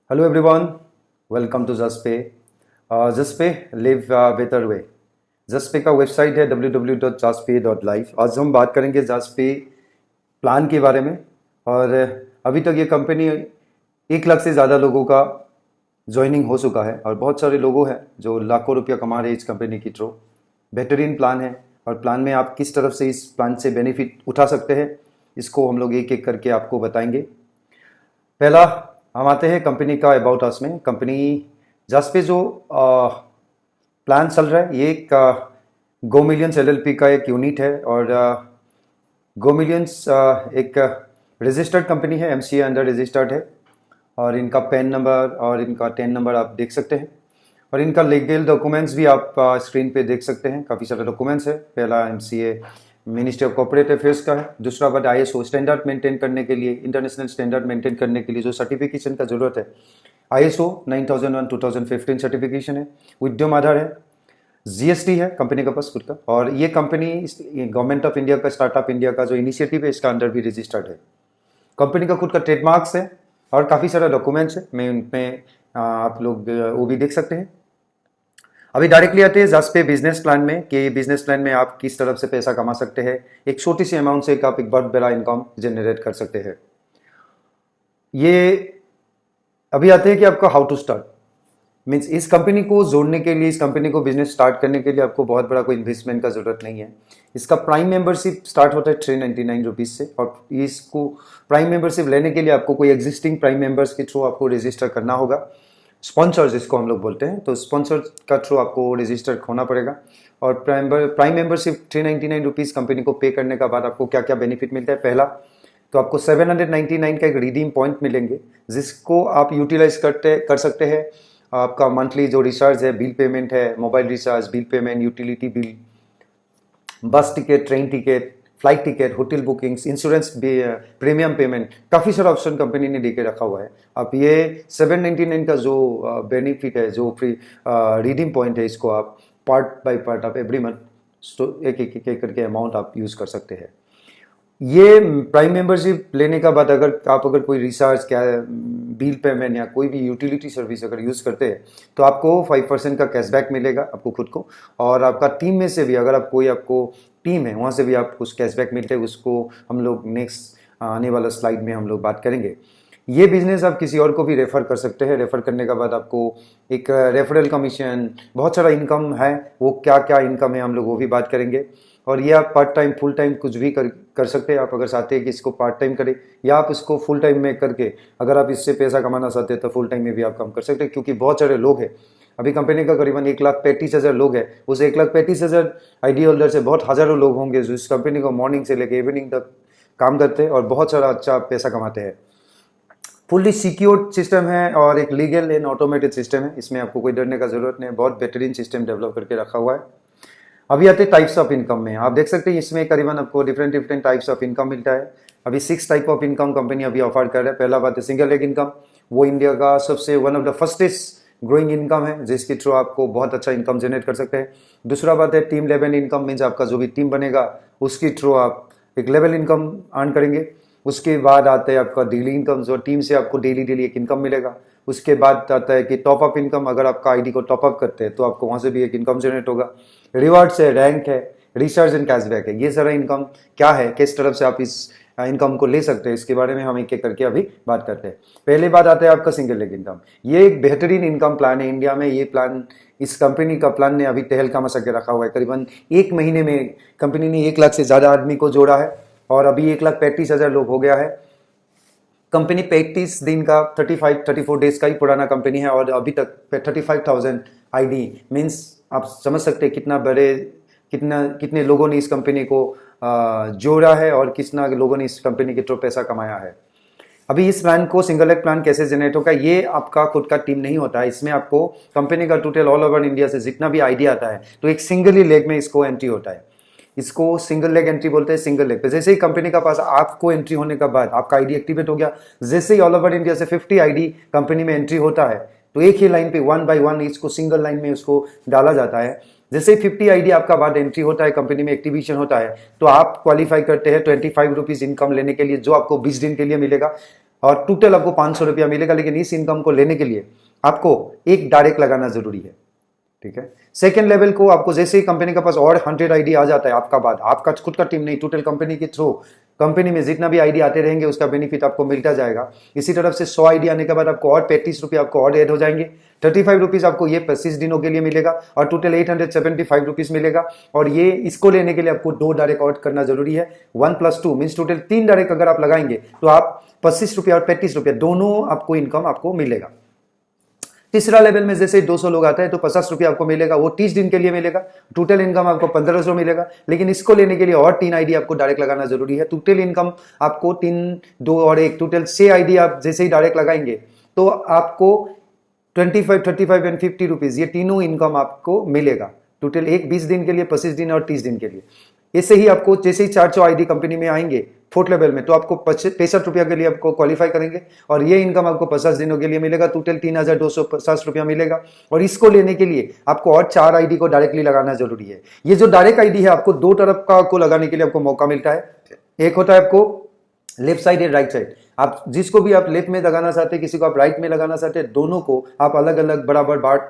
Hello everyone, welcome to Justpay. Justpay live better way. Justpay का website है www.justpay.life। आज हम बात करेंगे Justpay प्लान के बारे में। और अभी तक ये कंपनी 1 लाख से ज़्यादा लोगों का ज्वाइनिंग हो चुका है और बहुत सारे लोगों हैं जो लाखों रुपया कमा रहे हैं इस कंपनी की थ्रू। बेहतरीन प्लान है और प्लान में आप किस तरफ से इस प्लान से बेनिफिट उठा सकते हैं इसको हम लोग एक एक करके आपको बताएंगे। पहला हम आते हैं कंपनी का अबाउट अस में। कंपनी जस्पे जो प्लान चल रहा है ये एक गो मिलियंस एलएलपी का एक यूनिट है और गो मिलियंस एक रजिस्टर्ड कंपनी है, एमसीए अंडर रजिस्टर्ड है और इनका पैन नंबर और इनका टेन नंबर आप देख सकते हैं और इनका लीगल डॉक्यूमेंट्स भी आप स्क्रीन पे देख सकते हैं। काफ़ी सारे डॉक्यूमेंट्स है। पहला MCA ministry of corporate affairs का है। दूसरा बात आईएसओ स्टैंडर्ड मेंटेन करने के लिए, इंटरनेशनल स्टैंडर्ड मेंटेन करने के लिए जो सर्टिफिकेशन का जरूरत है, आईएसओ 9001 2015 सर्टिफिकेशन है। उद्यम आधार है, जीएसटी है कंपनी का पास खुद का और ये कंपनी गवर्नमेंट ऑफ इंडिया का स्टार्टअप इंडिया का जो इनिशिएटिव है इसका अंडर भी रजिस्टर्ड है। कंपनी का खुद का ट्रेडमार्क्स है और काफ़ी सारे डॉक्यूमेंट्स है। मैं उनमें आप लोग वो भी देख सकते हैं। अभी डायरेक्टली आते हैं जस्पे बिजनेस प्लान में कि बिजनेस प्लान में आप किस तरफ से पैसा कमा सकते हैं। एक छोटी सी अमाउंट से आप एक बहुत बड़ा इनकम जनरेट कर सकते हैं। ये अभी आते हैं कि आपका हाउ टू स्टार्ट मीन्स इस कंपनी को जोड़ने के लिए, इस कंपनी को बिजनेस स्टार्ट करने के लिए आपको बहुत बड़ा कोई इन्वेस्टमेंट का जरूरत नहीं है। इसका प्राइम मेंबरशिप स्टार्ट होता है 399 रुपीज़ से और इसको प्राइम मेंबरशिप लेने के लिए आपको कोई एग्जिस्टिंग प्राइम मेंबर्स के थ्रू आपको रजिस्टर करना होगा। स्पॉन्सर्स जिसको हम लोग बोलते हैं, तो स्पॉन्सर का थ्रू आपको रजिस्टर होना पड़ेगा और प्राइम मेंबरशिप 399 रुपीज़ कंपनी को पे करने का बाद आपको क्या क्या बेनिफिट मिलता है। पहला तो आपको 799 का एक रिडीम पॉइंट मिलेंगे जिसको आप यूटिलाइज कर सकते हैं। आपका मंथली जो रिचार्ज है, बिल पेमेंट है, mobile recharge, bill payment, utility bill, बस ticket, train ticket, flight ticket, hotel bookings, insurance, premium payment, काफ़ी सारा ऑप्शन कंपनी ने देके रखा हुआ है। अब ये 799 का जो बेनिफिट है, जो फ्री रिडीम पॉइंट है, इसको आप पार्ट बाय पार्ट आप एवरी मंथ एक एक करके अमाउंट आप यूज़ कर सकते हैं। ये प्राइम मेंबरशिप लेने का बाद अगर कोई रिचार्ज क्या बिल पेमेंट या कोई भी यूटिलिटी सर्विस अगर यूज़ करते हैं तो आपको 5% का कैशबैक मिलेगा आपको खुद को और आपका टीम में से भी अगर आपको टीम है वहाँ से भी आपको कुछ कैशबैक मिलते हैं। उसको हम लोग नेक्स्ट आने वाला स्लाइड में हम लोग बात करेंगे। ये बिजनेस आप किसी और को भी रेफ़र कर सकते हैं। रेफ़र करने का बाद आपको एक रेफरल कमीशन, बहुत सारा इनकम है। वो क्या क्या इनकम है हम लोग वो भी बात करेंगे। और ये आप पार्ट टाइम, फुल टाइम कुछ भी कर सकते हैं। आप अगर चाहते हैं कि इसको पार्ट टाइम करें या आप इसको फुल टाइम में करके अगर आप इससे पैसा कमाना चाहते हैं तो फुल टाइम में भी आप काम कर सकते हैं, क्योंकि बहुत सारे लोग हैं। अभी कंपनी का करीबन 1,35,000 लोग हैं। उस 1,35,000 आईडी होल्डर से बहुत हज़ारों लोग होंगे जो इस कंपनी को मॉर्निंग से लेकर इवनिंग तक काम करते हैं और बहुत सारा अच्छा पैसा कमाते हैं। फुल्ली सिक्योर्ड सिस्टम है और एक लीगल एंड ऑटोमेटेड सिस्टम है। इसमें आपको कोई डरने का जरूरत नहीं है। बहुत बेहतरीन सिस्टम डेवलप करके रखा हुआ है। अभी आते हैं टाइप्स ऑफ इनकम में। आप देख सकते हैं इसमें करीबन आपको डिफरेंट टाइप्स ऑफ इनकम मिलता है। अभी 6 टाइप ऑफ इनकम कंपनी अभी ऑफर कर रहा है। पहला बात है सिंगल लेग इनकम। वो इंडिया का सबसे one of the firstest growing income है जिसके थ्रू आपको बहुत अच्छा इनकम जनरेट कर सकते हैं। दूसरा बात है टीम लेवल इनकम, मीन्स आपका जो भी टीम बनेगा उसके थ्रू आप एक लेवल इनकम अर्न करेंगे। उसके बाद आता है आपका डेली इनकम, जो टीम से आपको डेली एक इनकम मिलेगा। उसके बाद आता है कि टॉप अप इनकम, अगर आपका आईडी को टॉप अप करते हैं तो आपको वहाँ से भी एक इनकम जनरेट होगा। रिवार्ड्स है, रैंक है, रिचार्ज एंड कैशबैक है। ये सारा इनकम क्या है, किस तरफ से आप इस इनकम को ले सकते हैं, इसके बारे में हम एक एक करके अभी बात करते हैं। पहले बात आता है आपका सिंगल लेग इनकम। ये एक बेहतरीन इनकम प्लान है इंडिया में। ये प्लान, इस कंपनी का प्लान ने अभी तहलका मचा के रखा हुआ है। करीबन 1 महीने में कंपनी ने 1 लाख से ज़्यादा आदमी को जोड़ा है और अभी 1,35,000 लोग हो गया है। कंपनी 35 दिन का 34 डेज का ही पुराना कंपनी है और अभी तक 35,000 आईडी, मीन्स आप समझ सकते हैं कितने लोगों ने इस कंपनी को जोड़ा है और कितना लोगों ने इस कंपनी के थ्रू पैसा कमाया है। अभी इस प्लान को सिंगल लेग प्लान कैसे जनरेट होगा, ये आपका खुद का टीम नहीं होता है। इसमें आपको कंपनी का टोटल ऑल ओवर इंडिया से जितना भी आईडी आता है तो एक सिंगल ही लेग में इसको एंट्री होता है। इसको सिंगल लेग एंट्री बोलते हैं। सिंगल लेग पे जैसे ही कंपनी का पास आपको एंट्री होने का बाद आपका आईडी एक्टिवेट हो गया, जैसे ही ऑल ओवर इंडिया से 50 आईडी कंपनी में एंट्री होता है तो एक ही लाइन पे 1 बाय 1 इसको सिंगल लाइन में उसको डाला जाता है। जैसे ही 50 आईडी आपका बाद एंट्री होता है, कंपनी में एक्टिवेशन होता है, तो आप क्वालिफाई करते हैं 25 रुपीज़ इनकम लेने के लिए, जो आपको 20 दिन के लिए मिलेगा। और टोटल आपको 500 रुपया मिलेगा। लेकिन इस इनकम को लेने के लिए आपको एक डायरेक्ट लगाना जरूरी है, ठीक है। सेकेंड लेवल को आपको जैसे ही कंपनी के पास और 100 आईडी आ जाता है आपका बाद, आपका खुद का टीम नहीं, टोटल कंपनी के थ्रू कंपनी में जितना भी आईडी आते रहेंगे उसका बेनिफिट आपको मिलता जाएगा। इसी तरफ से 100 आईडी आने के बाद आपको और 35 रुपये आपको और ऐड हो जाएंगे। 35 रुपीज आपको ये 25 दिनों के लिए मिलेगा और टोटल 875 रुपीज मिलेगा। और ये इसको लेने के लिए आपको 2 डायरेक्ट और करना जरूरी है। 1+2 मीन्स टोटल 3 डायरेक्ट अगर आप लगाएंगे तो आप 25 रुपये और 35 रुपये दोनों आपको इनकम आपको मिलेगा। तीसरा लेवल में जैसे 200 लोग आता है तो 50 रुपये आपको मिलेगा, वो 30 दिन के लिए मिलेगा। टोटल इनकम आपको 1500 मिलेगा। लेकिन इसको लेने के लिए और 3 आईडी आपको डायरेक्ट लगाना जरूरी है। टोटल इनकम आपको 3, 2 और 1 टोटल 6 आईडी आप जैसे ही डायरेक्ट लगाएंगे तो आपको 25, 35 एंड 50 रुपीज ये तीनों इनकम आपको मिलेगा। टोटल एक 20 दिन के लिए, 25 दिन और 30 दिन के लिए। इससे ही आपको जैसे ही 400 आईडी कंपनी में आएंगे 4th लेवल में तो आपको 65 रुपया के लिए आपको क्वालिफाई करेंगे और ये इनकम आपको 50 दिनों के लिए मिलेगा। टोटल 3250 रुपया मिलेगा। और इसको लेने के लिए आपको और 4 आईडी को डायरेक्टली लगाना जरूरी है। ये जो डायरेक्ट आईडी है आपको 2 तरफ का को लगाने के लिए आपको मौका मिलता है। एक होता है आपको लेफ्ट साइड या राइट साइड, आप जिसको भी आप लेफ्ट में लगाना चाहते हैं, किसी को आप राइट में लगाना चाहते हैं, दोनों को आप अलग अलग बराबर बांट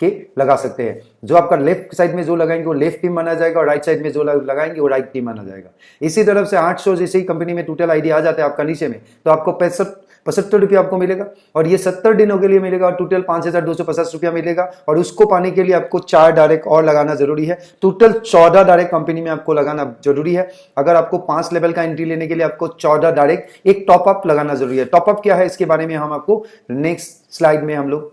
के लगा सकते हैं। जो आपका लेफ्ट साइड में जो लगाएंगे वो लेफ्ट टीम माना जाएगा और राइट साइड में जो लगाएंगे वो राइट टीम माना जाएगा। इसी तरफ से 800 जैसे ही कंपनी में टोटल आईडी आ जाता है आपका नीचे में तो आपको 75 रुपया आपको मिलेगा और ये 70 दिनों के लिए मिलेगा और टोटल 5250 रुपया मिलेगा। और उसको पाने के लिए आपको 4 डायरेक्ट और लगाना जरूरी है। टोटल 14 डायरेक्ट कंपनी में आपको लगाना जरूरी है। अगर आपको 5 लेवल का एंट्री लेने के लिए आपको 14 डायरेक्ट एक टॉपअप लगाना जरूरी है। टॉपअप क्या है इसके बारे में हम आपको नेक्स्ट स्लाइड में हम लोग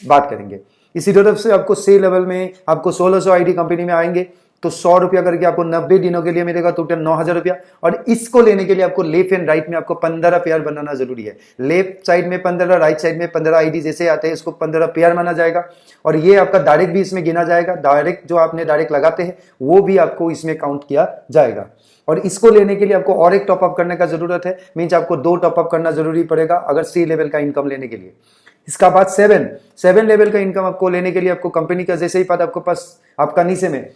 बात करेंगे। इसी तरफ से आपको 6 लेवल में आपको 1600 आईडी कंपनी में आएंगे तो 100 रुपया करके आपको 90 दिनों के लिए मिलेगा। टोटल 9000 रुपया। और इसको लेने के लिए आपको लेफ्ट एंड राइट में आपको 15 पेयर बनाना जरूरी है। लेफ्ट साइड में 15, राइट साइड में 15 आईडी जैसे आते हैं इसको 15 पेयर माना जाएगा। और ये आपका डायरेक्ट भी इसमें गिना जाएगा। डायरेक्ट जो आपने डायरेक्ट लगाते हैं वो भी आपको इसमें काउंट किया जाएगा। और इसको लेने के लिए आपको और एक टॉपअप करने का जरूरत है। मीन्स आपको 2 टॉपअप करना जरूरी पड़ेगा अगर 3 लेवल का इनकम लेने के लिए। इसका बाद 7 लेवल का इनकम आपको लेने के लिए आपको कंपनी का जैसे ही पद आपको पास आपका नीचे में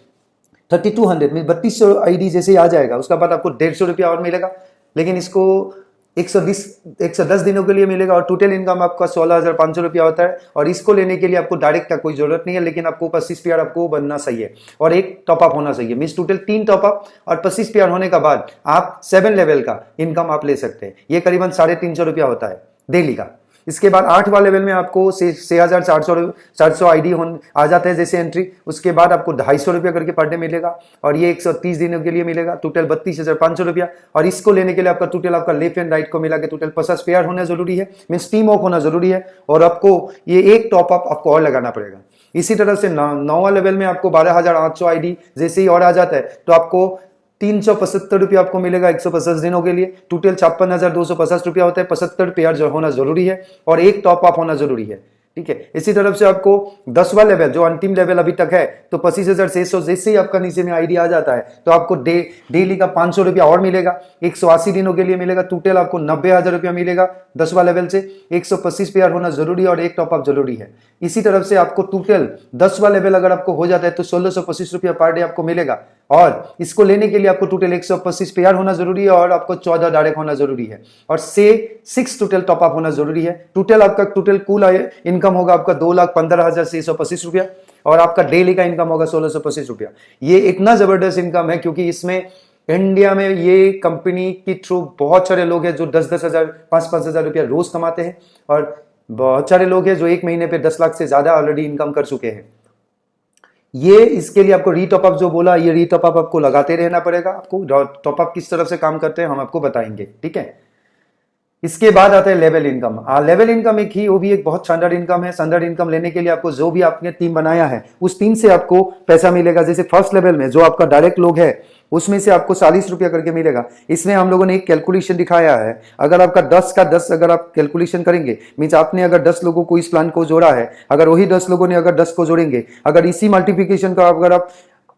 3200 मीन 3200 आईडी जैसे ही आ जाएगा उसका बाद आपको 150 रुपया और मिलेगा। लेकिन इसको 110 दिनों के लिए मिलेगा और टोटल इनकम आपका 16,500 रुपया होता है। और इसको लेने के लिए आपको डायरेक्ट का कोई जरूरत नहीं है। लेकिन आपको 25 पेयर आपको बनना चाहिए और एक टॉपअप होना चाहिए। मीन्स टोटल 3 टॉपअप और 25 पेयर होने का बाद आप 7 लेवल का इनकम आप ले सकते हैं। ये करीबन 350 रुपया होता है डेली का। इसके बाद 8वां लेवल में आपको 6,400 आईडी आ जाता है जैसे एंट्री। उसके बाद आपको 250 रुपया करके पर डे मिलेगा और ये 130 दिनों के लिए मिलेगा। टोटल 32,500 रुपया। और इसको लेने के लिए आपका टोटल आपका लेफ्ट एंड राइट को मिला के टोटल 50 पेयर होना जरूरी है। मीन्स टीम वर्क होना जरूरी है। और आपको ये एक टॉपअप आपको और लगाना पड़ेगा। इसी तरह से 9वां लेवल में आपको 12,800 आईडी जैसे ही और आ जाता है तो आपको 375 रुपया आपको मिलेगा 150 दिनों के लिए। टोटल 56,250 रुपया होता है। 75 पेयर जो होना जरूरी है और एक टॉप अप होना जरूरी है, ठीक है। इसी तरफ से आपको 10वां लेवल जो अंतिम लेवल अभी तक है तो 25,600 जैसे ही आपका नीचे में आईडी आ जाता है तो आपको डेली का 500 रुपया और मिलेगा। 180 दिनों के लिए मिलेगा। टोटल आपको 90,000 रुपया मिलेगा 10वां लेवल से। 125 पेयर होना जरूरी है और एक टॉपअप जरूरी है। इसी तरफ से आपको टोटल 10वां लेवल अगर आपको हो जाता है तो 1625 रुपया पर डे आपको मिलेगा। और इसको लेने के लिए आपको टोटल 125 पेयर होना जरूरी है और आपको 14 डायरेक्ट होना जरूरी है और 6 टोटल टॉपअप होना जरूरी है। टोटल आपका टोटल कुल इनकम होगा आपका 2,15,625 रुपया और आपका डेली का इनकम होगा 1625 रुपया। ये इतना जबरदस्त इनकम है क्योंकि इसमें इंडिया में ये कंपनी के थ्रू बहुत सारे लोग हैं जो 10-10 हजार 5-5 हजार रुपया रोज कमाते हैं और बहुत सारे लोग हैं जो एक महीने पे 10 लाख से ज्यादा ऑलरेडी इनकम कर चुके हैं। ये इसके लिए आपको रीटॉपअप जो बोला ये रीटॉपअप आपको लगाते रहना पड़ेगा। आपको टॉपअप किस तरह से काम करते हैं हम आपको बताएंगे, ठीक है। इसके बाद आता है लेवल इनकम। लेवल इनकम एक ही वो भी एक बहुत शानदार इनकम है। शानदार इनकम लेने के लिए आपको जो भी आपने टीम बनाया है उस टीम से आपको पैसा मिलेगा। जैसे फर्स्ट लेवल में जो आपका डायरेक्ट लोग है उसमें से आपको 40 रुपया करके मिलेगा। इसमें हम लोगों ने एक कैलकुलेशन दिखाया है। अगर आपका 10 का 10 अगर आप कैलकुलेशन करेंगे मीन्स आपने अगर 10 लोगों को इस प्लान को जोड़ा है, अगर वही 10 लोगों ने अगर 10 को जोड़ेंगे, अगर इसी मल्टीप्लिकेशन का अगर आप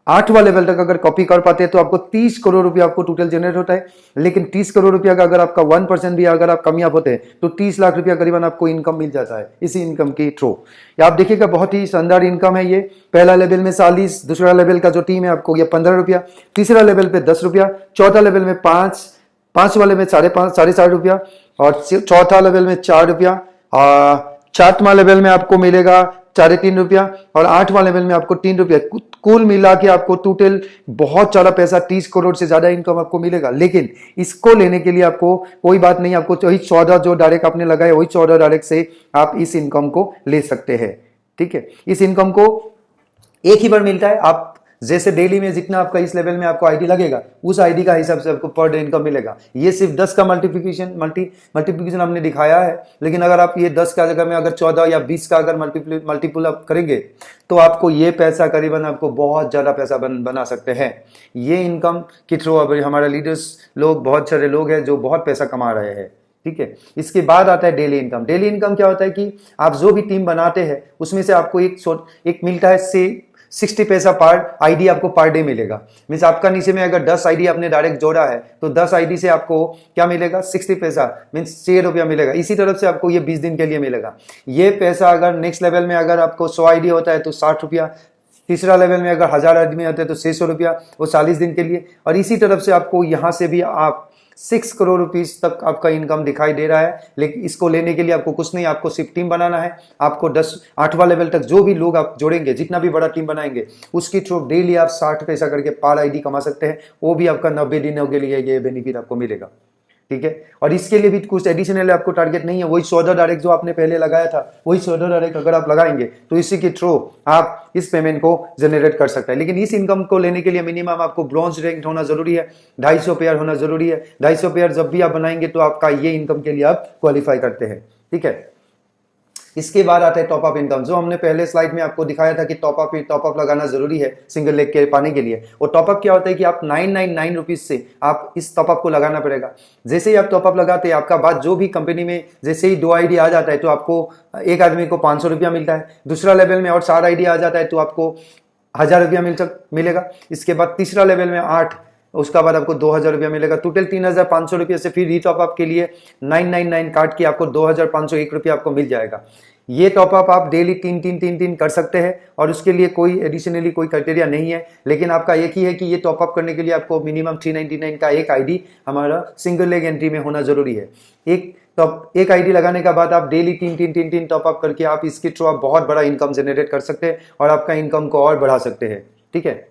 8वां लेवल तक अगर कॉपी कर पाते हैं तो आपको 30 करोड़ रुपया आपको टोटल जनरेट होता है। लेकिन 30 करोड़ रुपया का अगर आपका 1% भी अगर आप कामयाब होते हैं तो 30 लाख रुपया करीबन आपको इनकम मिल जाता है इसी इनकम के थ्रू। आप देखिएगा बहुत ही शानदार इनकम है ये। पहला लेवल में 40, दूसरा लेवल का जो टीम है आपको ये 15 रुपया, तीसरा लेवल पे 10 रुपया, चौथा लेवल में 5 वाले में 5.5 रुपया, और चौथा लेवल में 4 रुपया, 7वां लेवल में आपको मिलेगा 3.5 रुपया और 8वां लेवल में आपको 3 रुपया। कुल मिला के आपको टोटल बहुत सारा पैसा, 30 करोड़ से ज्यादा इनकम आपको मिलेगा। लेकिन इसको लेने के लिए आपको कोई बात नहीं, आपको वही 14 जो डायरेक्ट आपने लगाया वही 14 डायरेक्ट से आप इस इनकम को ले सकते हैं। ठीक है, इस इनकम को एक ही बार मिलता है। आप जैसे डेली में जितना आपका इस लेवल में आपको आईडी लगेगा उस आईडी का हिसाब से आपको पर डे इनकम मिलेगा। ये सिर्फ 10 का मल्टीप्लिकेशन आपने दिखाया है, लेकिन अगर आप ये 10 का जगह में अगर 14 या 20 का अगर मल्टीपल आप करेंगे तो आपको ये पैसा करीबन आपको बहुत ज्यादा पैसा बना सकते हैं। ये इनकम के थ्रू अब हमारे लीडर्स लोग, बहुत सारे लोग हैं जो बहुत पैसा कमा रहे हैं। ठीक है, इसके बाद आता है डेली इनकम। डेली इनकम क्या होता है कि आप जो भी टीम बनाते हैं उसमें से आपको एक मिलता है से 60 पैसा पर आईडी आपको पर डे मिलेगा। मीन्स आपका नीचे में अगर 10 आईडी आपने डायरेक्ट जोड़ा है तो 10 आईडी से आपको क्या मिलेगा, 60 पैसा मीन्स 6 रुपया मिलेगा। इसी तरफ से आपको ये 20 दिन के लिए मिलेगा। ये पैसा अगर नेक्स्ट लेवल में अगर आपको 100 आईडी होता है तो 60 रुपया, तीसरा लेवल में अगर 1000 आदमी होते हैं तो 600 रुपया, वो 40 दिन के लिए। और इसी तरफ से आपको यहां से भी आप 6 करोड़ रुपीस तक आपका इनकम दिखाई दे रहा है। लेकिन इसको लेने के लिए आपको कुछ नहीं, आपको सिर्फ टीम बनाना है। आपको 8वां लेवल तक जो भी लोग आप जोड़ेंगे, जितना भी बड़ा टीम बनाएंगे, उसकी थ्रू डेली आप 60 पैसा करके पर आईडी कमा सकते हैं। वो भी आपका 90 दिनों के लिए ये बेनिफिट आपको मिलेगा। ठीक है, और इसके लिए भी कुछ एडिशनल आपको टारगेट नहीं है। वही 14 डायरेक्ट जो आपने पहले लगाया था वही 14 डायरेक्ट अगर आप लगाएंगे तो इसी के थ्रू आप इस पेमेंट को जनरेट कर सकते हैं। लेकिन इस इनकम को लेने के लिए मिनिमम आपको ब्रॉन्ज रैंक होना जरूरी है, 250 पेयर होना जरूरी है। 250 पेयर जब भी आप बनाएंगे तो आपका ये इनकम के लिए आप क्वालिफाई करते हैं। ठीक है, इसके बाद आता है टॉप अप इनकम, जो हमने पहले स्लाइड में आपको दिखाया था कि टॉप अप लगाना जरूरी है सिंगल लेग के पाने के लिए। और टॉप अप क्या होता है कि आप 999 रुपीज से आप इस टॉप अप को लगाना पड़ेगा। जैसे ही आप टॉप अप लगाते हैं, आपका बाद जो भी कंपनी में जैसे ही 2 आईडी आ जाता है तो आपको एक आदमी को 500 रुपया मिलता है। दूसरा लेवल में और 4 आईडी आ जाता है तो आपको 1000 रुपया मिलेगा। इसके बाद तीसरा लेवल में 8, उसका बाद आपको 2000 रुपया मिलेगा। टोटल 3500 रुपये से फिर रीटॉप अप के लिए 999 काट के आपको 2501 रुपया आपको मिल जाएगा। ये टॉपअप आप डेली 3 कर सकते हैं और उसके लिए कोई एडिशनली कोई क्राइटेरिया नहीं है। लेकिन आपका एक ही है कि ये टॉपअप करने के लिए आपको मिनिमम 399 का एक आईडी हमारा सिंगल लेग एंट्री में होना जरूरी है। एक आईडी लगाने का बाद आप डेली 3 टॉपअप करके आप इसके थ्रू आप बहुत बड़ा इनकम जनरेट कर सकते हैं और आपका इनकम को और बढ़ा सकते हैं। ठीक है,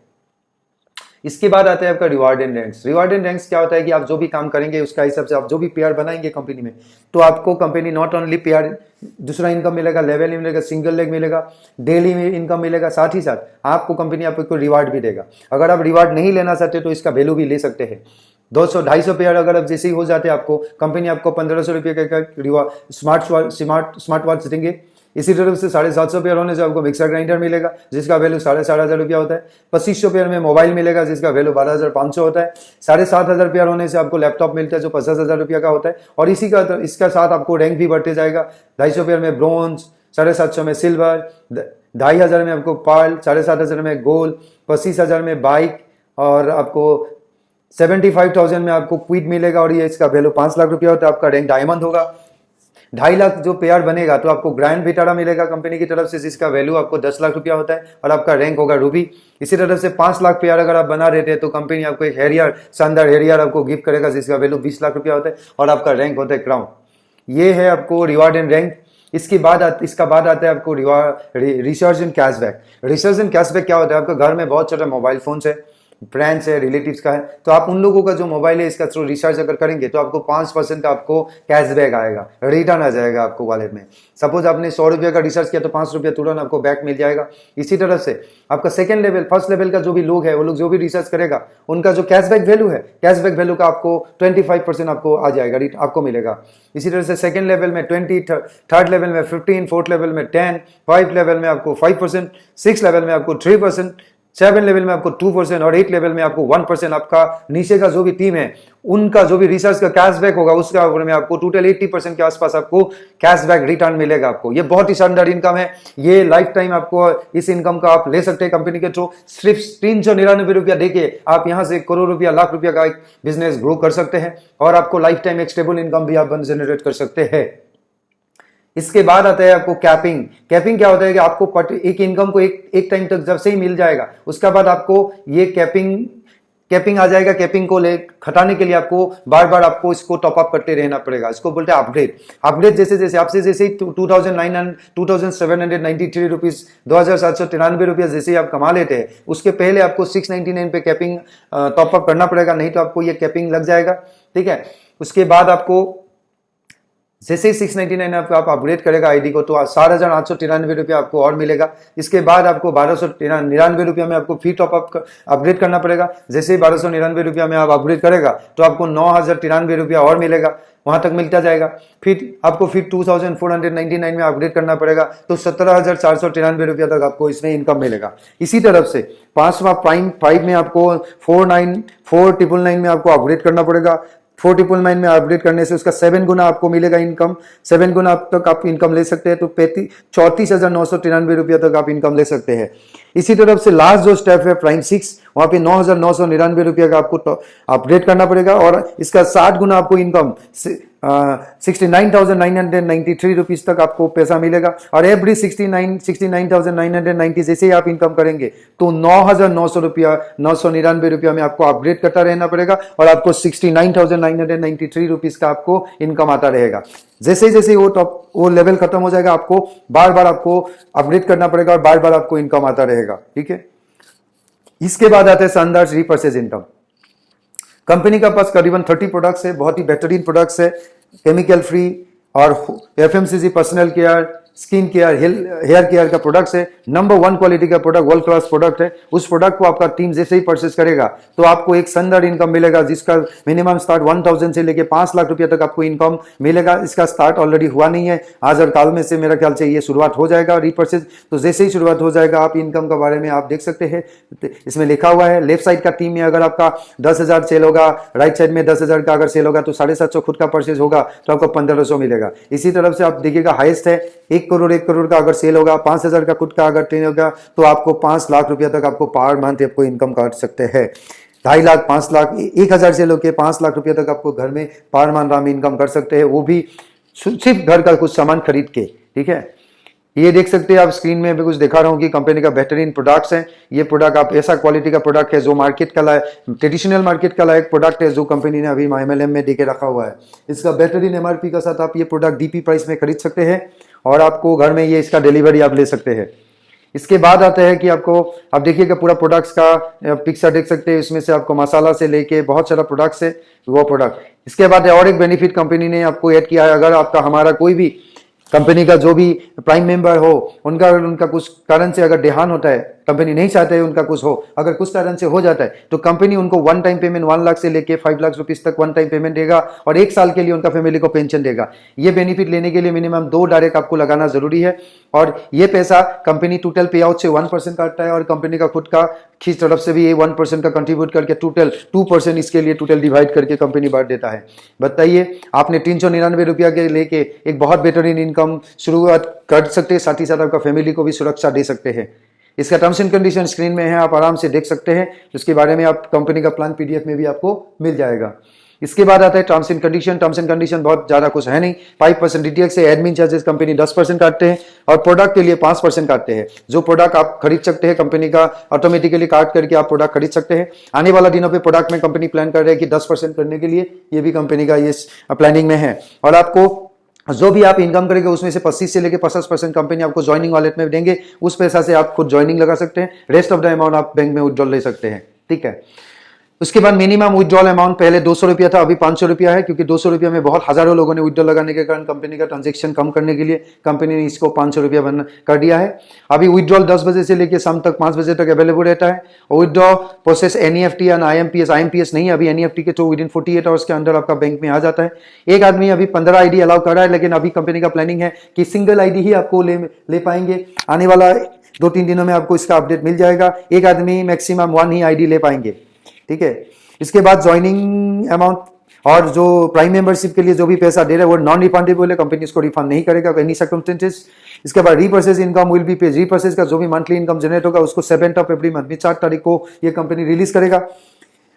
इसके बाद आता है आपका reward and ranks. Reward and ranks क्या होता है कि आप जो भी काम करेंगे उसका हिसाब से आप जो भी पेयर बनाएंगे कंपनी में, तो आपको कंपनी नॉट ओनली पेयर दूसरा इनकम मिलेगा, लेवल मिलेगा, सिंगल लेग मिलेगा, डेली में इनकम मिलेगा, साथ ही साथ आपको कंपनी आपको रिवार्ड भी देगा। अगर आप रिवार्ड नहीं लेना चाहते तो इसका वैल्यू भी ले सकते हैं। 200-250 पेयर अगर अब जैसे ही हो जाते हैं, आपको कंपनी आपको 1500 रुपये का रिवार्ड स्मार्ट वॉच देंगे। इसी तरह से 750 पेयर होने से आपको मिक्सर ग्राइंडर मिलेगा जिसका वैल्यू 4,500 रुपया होता है। 2500 पेयर में मोबाइल मिलेगा जिसका वैल्यू 12,500 होता है। 7,500 पेयर होने से आपको लैपटॉप मिलता है जो 50,000 रुपया का होता है। और इसका साथ आपको रैंक भी बढ़ते जाएगा। 250 पेयर में ब्रॉन्ज, 750 में सिल्वर, 2,500 में आपको पर्ल, 7,500 में गोल्ड, 25,000 में बाइक और आपको 75,000 में आपको क्विड मिलेगा और ये इसका वैल्यू 5 लाख रुपया होता है। आपका रैंक डायमंड होगा। 2.5 लाख जो पेयर बनेगा तो आपको ग्रैंड विटारा मिलेगा कंपनी की तरफ से जिसका वैल्यू आपको 10 लाख रुपया होता है और आपका रैंक होगा रूबी। इसी तरह से 5 लाख पेयर अगर आप बना देते हैं तो कंपनी आपको एक हेरियर, शानदार हेरियर आपको गिफ्ट करेगा जिसका वैल्यू 20 लाख रुपया होता है और आपका रैंक होता है क्राउन। ये है आपको रिवार्ड एंड रैंक। इसका बाद आता है आपको research and cashback. Research and cashback क्या होता है? आपका घर में बहुत सारे मोबाइल फोन्स है, फ्रेंड्स है, रिलेटिव्स का है, तो आप उन लोगों का जो मोबाइल है इसका थ्रू रिचार्ज अगर करेंगे तो आपको 5% का आपको कैशबैक आएगा, रिटर्न आ जाएगा आपको वॉलेट में। सपोज आपने 100 रुपये का रिचार्ज किया तो 5 रुपया तुरंत आपको बैक मिल जाएगा। इसी तरह से आपका सेकंड लेवल, फर्स्ट लेवल का जो भी लोग है वो लोग जो भी रिचार्ज करेगा उनका जो कैशबैक वैल्यू है, कैशबैक वैल्यू का आपको 25% आपको आ जाएगा, आपको मिलेगा। इसी तरह से सेकंड लेवल में 20, थर्ड लेवल में 15, फोर्थ लेवल में 10, 5 लेवल में आपको 5%, 6 लेवल में आपको 3%, 7 लेवल में आपको 2% और 8 लेवल में आपको 1%। आपका नीचे का जो भी टीम है उनका जो भी रिसर्च का कैशबैक होगा उसका में आपको टोटल 80% के आसपास आपको कैशबैक रिटर्न मिलेगा आपको। ये बहुत ही शानदार इनकम है। ये लाइफ टाइम आपको इस इनकम का आप ले सकते हैं कंपनी के थ्रू। सिर्फ 399 रुपया देके आप यहां से करोड़ रुपया, लाख रुपया का एक बिजनेस ग्रो कर सकते हैं और आपको लाइफ टाइम एक स्टेबल इनकम भी आप जनरेट कर सकते हैं। इसके बाद आता है आपको कैपिंग। कैपिंग क्या होता है कि आपको एक इनकम को एक टाइम तक जब से ही मिल जाएगा उसका बाद आपको ये कैपिंग कैपिंग आ जाएगा। कैपिंग को ले हटाने के लिए आपको बार बार आपको इसको टॉप अप करते रहना पड़ेगा। इसको बोलते हैं अपग्रेड। अपग्रेड जैसे जैसे आपसे जैसे 2793 रुपीज 2793 रुपया जैसे आप कमा लेते हैं, उसके पहले आपको 699 पे कैपिंग टॉप अप करना पड़ेगा, नहीं तो आपको ये कैपिंग लग जाएगा। ठीक है, उसके बाद आपको जैसे ही 699 आप अपग्रेड करेगा आईडी को, तो 4,893 रुपया आपको और मिलेगा। इसके बाद आपको 1,299 रुपया में आपको फी टॉप अप अपग्रेड करना पड़ेगा। जैसे ही 1,299 रुपया में आप अपग्रेड करेगा तो आपको 9,093 रुपया और मिलेगा, वहां तक मिलता जाएगा। फिर आपको फिर 2,499 में अपग्रेड करना पड़ेगा, तो 17,493 रुपया तक आपको इसमें इनकम मिलेगा। इसी तरफ से पांचवा प्राइम 5 में आपको 4,999 में आपको अपग्रेड करना पड़ेगा। 4,999 में अपग्रेड करने से उसका 7 गुना आपको मिलेगा इनकम। 7 गुना तक आप इनकम ले सकते हैं, तो 34,993 रुपया तक आप इनकम ले सकते हैं। इसी तरफ से लास्ट जो स्टेप है प्राइम 6, वहां पे 9,999 रुपया का आपको अपग्रेड करना पड़ेगा, और इसका 60 गुना आपको इनकम 69,993 रुपीज तक आपको पैसा मिलेगा। और एवरी 69,990 जैसे ही आप इनकम करेंगे तो 9,999 रुपया में आपको अपग्रेड करता रहना पड़ेगा, और आपको 69,993 रुपीज का आपको इनकम आता रहेगा। जैसे जैसे वो लेवल खत्म हो जाएगा, आपको बार बार आपको अपग्रेड करना पड़ेगा और बार बार आपको इनकम आता रहेगा। ठीक है, इसके बाद आते हैं शानदार रीपर्चेज इनकम। कंपनी का पास करीबन 30 प्रोडक्ट्स है, बहुत ही बेहतरीन प्रोडक्ट्स है, केमिकल फ्री और FMCG, personal care, skin care, hair care का प्रोडक्ट्स है। नंबर 1 क्वालिटी का प्रोडक्ट, वर्ल्ड क्लास प्रोडक्ट है। उस प्रोडक्ट को आपका टीम जैसे ही परचेस करेगा तो आपको एक शानदार इनकम मिलेगा, जिसका मिनिमम स्टार्ट 1,000 से लेके 5 लाख रुपया तक आपको इनकम मिलेगा। इसका स्टार्ट ऑलरेडी हुआ नहीं है, आज और काल में से मेरा ख्याल से ये शुरुआत हो जाएगा रीपर्चेज। तो जैसे ही शुरुआत हो जाएगा, आप इनकम के बारे में आप देख सकते हैं, इसमें लिखा हुआ है। लेफ्ट साइड का टीम में अगर आपका 10,000 सेल होगा, राइट साइड में 10,000 का अगर सेल होगा तो 750 खुद का परचेज होगा तो आपको 1,500 मिलेगा। इसी तरफ से आप देखिएगा हाईएस्ट है 1 करोड़ का अगर सेल होगा, 5,000 का खुद का अगर ट्रेन होगा तो आपको 5 लाख रुपया तक आपको पर मंथ आपको इनकम कर सकते हैं। 2.5 लाख, 5 लाख, 1,000 सेल होकर 5 लाख रुपया तक आपको घर में पर मंथ आप इनकम कर सकते हैं, वो भी सिर्फ घर का कुछ सामान खरीद के। ठीक है, ये देख सकते हैं आप स्क्रीन में भी कुछ दिखा रहा हूं कि कंपनी का बेहतरीन प्रोडक्ट्स हैं। ये प्रोडक्ट आप ऐसा क्वालिटी का प्रोडक्ट है जो मार्केट का लायक, ट्रेडिशनल मार्केट का लायक प्रोडक्ट है, जो कंपनी ने अभी MLM में देके रखा हुआ है। इसका बेहतरीन MRP का साथ आप ये प्रोडक्ट DP प्राइस में खरीद सकते हैं, और आपको घर में ये इसका डिलीवरी आप ले सकते हैं। इसके बाद आता है कि आपको, आप देखिएगा पूरा प्रोडक्ट्स का पिक्चर देख सकते हैं, इसमें से आपको मसाला से लेके बहुत सारा प्रोडक्ट्स है वो प्रोडक्ट। इसके बाद और एक बेनिफिट कंपनी ने आपको ऐड किया है, अगर आपका हमारा कोई भी कंपनी का जो भी प्राइम मेंबर हो, उनका कुछ कारण से अगर देहांत होता है, कंपनी नहीं चाहते है उनका कुछ हो, अगर कुछ कारण से हो जाता है तो कंपनी उनको 1 टाइम पेमेंट 1 लाख से लेके 5 लाख रुपीस तक 1 टाइम पेमेंट देगा, और 1 साल के लिए उनका फैमिली को पेंशन देगा। ये बेनिफिट लेने के लिए मिनिमम 2 डायरेक्ट आपको लगाना जरूरी है, और ये पैसा कंपनी टोटल पे आउट से 1% काटता है, और कंपनी का खुद का खींच तरफ से भी ये 1% का कंट्रीब्यूट करके टोटल 2% इसके लिए टोटल डिवाइड करके कंपनी बांट देता है। बताइए, आपने 399 रुपया के लेके एक बहुत बेहतरीन इनकम शुरुआत कर सकते हैं, साथ ही साथ आपका फैमिली को भी सुरक्षा दे सकते हैं। इसका टर्म्स एंड कंडीशन स्क्रीन में है, आप आराम से देख सकते हैं। इसके बारे में आप कंपनी का प्लान PDF में भी आपको मिल जाएगा। इसके बाद आता है terms and condition. Terms and condition बहुत ज्यादा कुछ है नहीं, 5% DTX से एडमिन चार्जेस कंपनी 10% काटते हैं, और प्रोडक्ट के लिए 5% काटते हैं। जो प्रोडक्ट आप खरीद सकते हैं कंपनी का ऑटोमेटिकली काट करके आप प्रोडक्ट खरीद सकते हैं। आने वाला दिनों पे प्रोडक्ट में कंपनी प्लान कर रही है कि 10% करने के लिए, ये भी कंपनी का ये प्लानिंग में है। और आपको जो भी आप इनकम करेंगे उसमें से 25 से लेकर 50% कंपनी आपको ज्वाइनिंग वॉलेट में देंगे, उस पैसा से आप खुद ज्वाइनिंग लगा सकते हैं। रेस्ट ऑफ द अमाउंट आप बैंक में विड्रॉल ले सकते हैं। ठीक है, उसके बाद मिनिमम विड्रॉल अमाउंट पहले 200 रुपया था, अभी 500 रुपया है, क्योंकि 200 रुपया में बहुत हजारों लोगों ने विड्रॉल लगाने के कारण कंपनी का ट्रांजेक्शन कम करने के लिए कंपनी ने इसको 500 रुपया बंद कर दिया है। अभी विड्रॉल 10 बजे से लेकर शाम तक 5 बजे तक अवेलेबल रहता है। विड्रॉ प्रोसेस NEFT या IMPS नहीं, अभी NEFT के थ्रू विदिन 48 आवर्स के अंदर आपका बैंक में आ जाता है। एक आदमी अभी 15 ID अलाउ कर रहा है, लेकिन अभी कंपनी का प्लानिंग है कि सिंगल ID ही आपको ले पाएंगे। आने वाला 2-3 दिनों में आपको इसका अपडेट मिल जाएगा। एक आदमी मैक्सिमम 1 ही ID ले पाएंगे। ठीक है, इसके बाद ज्वाइनिंग अमाउंट और जो प्राइम मेंबरशिप के लिए जो भी पैसा दे रहा है वो नॉन रिफंडेबल है, कंपनी इसको रिफंड नहीं करेगा एनी सर्कमस्टेंसेस। इसके बाद repurchase income will be paid. Repurchase का जो भी मंथली इनकम जनरेट होगा उसको 7th ऑफ एवरी मंथ में 4 तारीख को ये कंपनी रिलीज करेगा।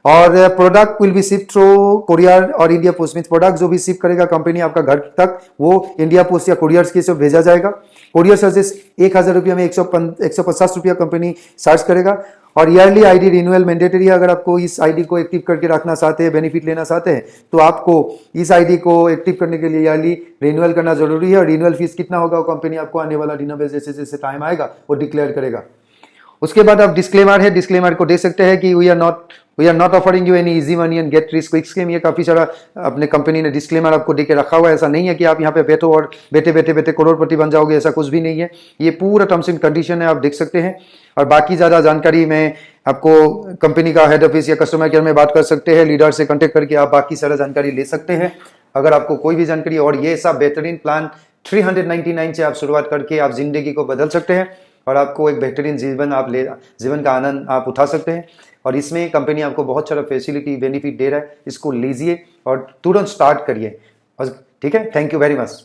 और product will be ship through courier और इंडिया पोस्ट। मीन प्रोडक्ट जो भी शिप करेगा कंपनी आपका घर तक, वो इंडिया पोस्ट या कोरियर्स के से भेजा जाएगा। कोरियर चार्जेस 1,000 रुपया में 150 रुपया कंपनी चार्ज करेगा। और ईयरली आईडी रिन्यूअल मैंडेटरी है। अगर आपको इस आईडी को एक्टिव करके रखना चाहते हैं, बेनिफिट लेना चाहते हैं, तो आपको इस आईडी को एक्टिव करने के लिए ईयरली रिन्यूअल करना जरूरी है। और रिन्यूअल फीस कितना होगा वो कंपनी आपको आने वाला दिनों में जैसे जैसे टाइम आएगा वो डिक्लेयर करेगा। उसके बाद आप डिस्क्लेमर है, डिस्क्लेमर को दे सकते हैं कि we are not offering you any easy money and get rich quick scheme. ये काफी सारा अपने कंपनी ने डिस्क्लेमर आपको देके रखा हुआ है। ऐसा नहीं है कि आप यहाँ पे बैठो और बैठे करोड़पति बन जाओगे, ऐसा कुछ भी नहीं है। ये पूरा टर्म्स एंड कंडीशन है, आप देख सकते हैं। और बाकी ज्यादा जानकारी में आपको कंपनी का हेड ऑफिस या कस्टमर केयर में बात कर सकते हैं, लीडर से कॉन्टेक्ट करके आप बाकी सारा जानकारी ले सकते हैं। अगर आपको कोई भी जानकारी, और ये सब बेहतरीन प्लान 399 से आप शुरुआत करके आप जिंदगी को बदल सकते हैं और आपको एक बेहतरीन जीवन का आनंद आप उठा सकते हैं। और इसमें कंपनी आपको बहुत सारा फैसिलिटी बेनिफिट दे रहा है, इसको लीजिए और तुरंत स्टार्ट करिए। ठीक है, थैंक यू वेरी मच।